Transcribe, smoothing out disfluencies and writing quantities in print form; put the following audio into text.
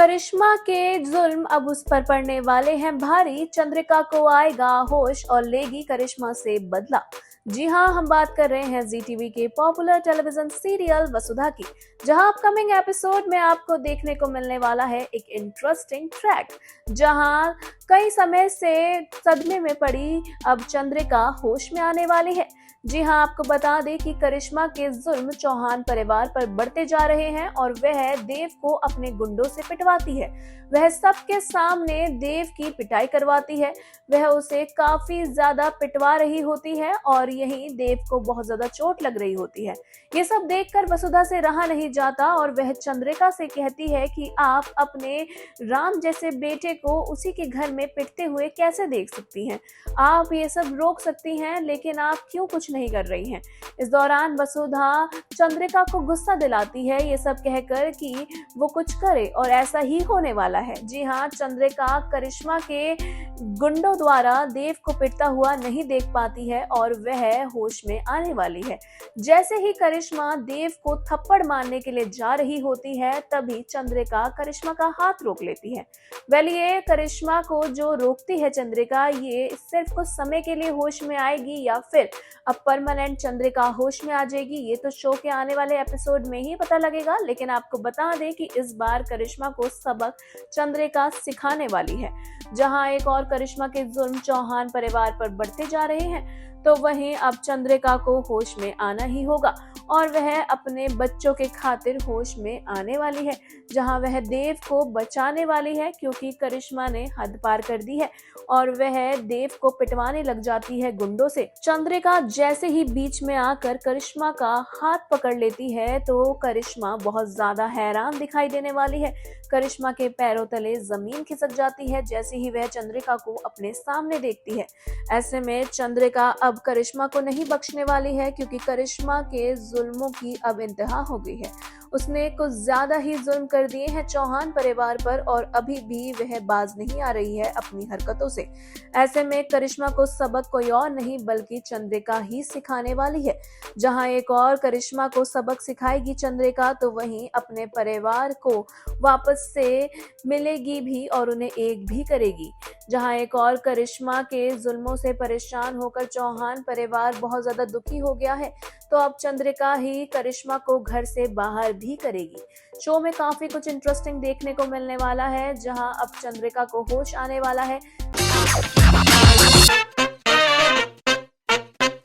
करिश्मा के जुल्म अब उस पर पड़ने वाले हैं भारी। चंद्रिका को आएगा होश और लेगी करिश्मा से बदला। जी हां, हम बात कर रहे हैं जी टीवी के पॉपुलर टेलीविजन सीरियल वसुधा की, जहां अपकमिंग एपिसोड में आपको देखने को मिलने वाला है एक इंटरेस्टिंग ट्रैक, जहां कई समय से सदमे में पड़ी अब चंद्रिका होश में आने वाली है। जी हां, आपको बता दें कि करिश्मा के जुल्म चौहान परिवार पर बढ़ते जा रहे हैं और वह देव को अपने गुंडों से पिटवाती है। वह सबके सामने देव की पिटाई करवाती है। वह उसे काफी ज्यादा पिटवा रही होती है और यही देव को बहुत ज्यादा चोट लग रही होती है। ये सब देखकर वसुधा से रहा नहीं जाता और वह चंद्रिका से कहती है कि आप अपने राम जैसे बेटे को उसी के घर में पिटते हुए कैसे देख सकती हैं। आप ये सब रोक सकती हैं, लेकिन आप क्यों कुछ नहीं कर रही हैं। इस दौरान वसुधा चंद्रिका को गुस्सा दिलाती है, ये सब कहकर कि वो कुछ करे और ऐसा ही होने वाला है। जी हाँ, चंद्रिका करिश्मा के गुंडों द्वारा देव को पिटता हुआ नहीं देख पाती है और वह होश में आने वाली है। जैसे ही करिश्मा देव को थप्पड़ मारने के लिए जा रही होती है, तभी चंद्रिका करिश्मा का हाथ रोक लेती है। ये करिश्मा को जो रोकती है चंद्रिका, ये सिर्फ कुछ समय के लिए होश में आएगी या फिर अब परमानेंट चंद्रिका होश में आ जाएगी, ये तो शो के आने वाले एपिसोड में ही पता लगेगा। लेकिन आपको बता दें कि इस बार करिश्मा को सबक चंद्रिका सिखाने वाली है। जहां एक और करिश्मा के जुल्म चौहान परिवार पर बढ़ते जा रहे हैं, तो वहीं अब चंद्रिका को होश में आना ही होगा और वह अपने बच्चों के खातिर होश में आने वाली है। जहां वह देव को बचाने वाली है, क्योंकि करिश्मा ने हद पार कर दी है और वह देव को पिटवाने लग जाती है गुंडों से। चंद्रिका जैसे ही बीच में आकर करिश्मा का हाथ पकड़ लेती है, तो करिश्मा बहुत ज्यादा हैरान दिखाई देने वाली है। करिश्मा के पैरों तले जमीन खिसक जाती है जैसे ही वह चंद्रिका को अपने सामने देखती है। ऐसे में चंद्रिका अब करिश्मा को नहीं बख्शने वाली है, क्योंकि करिश्मा के जुल्मों की अब इंतहा हो गई है। उसने कुछ ज्यादा ही जुल्म कर दिए हैं चौहान परिवार पर और अभी भी वह बाज नहीं आ रही है अपनी हरकतों से। ऐसे में करिश्मा को सबक कोई और नहीं बल्कि चंद्रिका ही सिखाने वाली है। जहां एक और करिश्मा को सबक सिखाएगी चंद्रिका, तो वहीं अपने परिवार को वापस से मिलेगी भी और उन्हें एक भी करेगी। जहां एक और करिश्मा के जुल्मों से परेशान होकर चौहान परिवार बहुत ज्यादा दुखी हो गया है, तो अब चंद्रिका ही करिश्मा को घर से बाहर भी करेगी। शो में काफी कुछ इंटरेस्टिंग देखने को मिलने वाला है, जहां अब चंद्रिका को होश आने वाला है।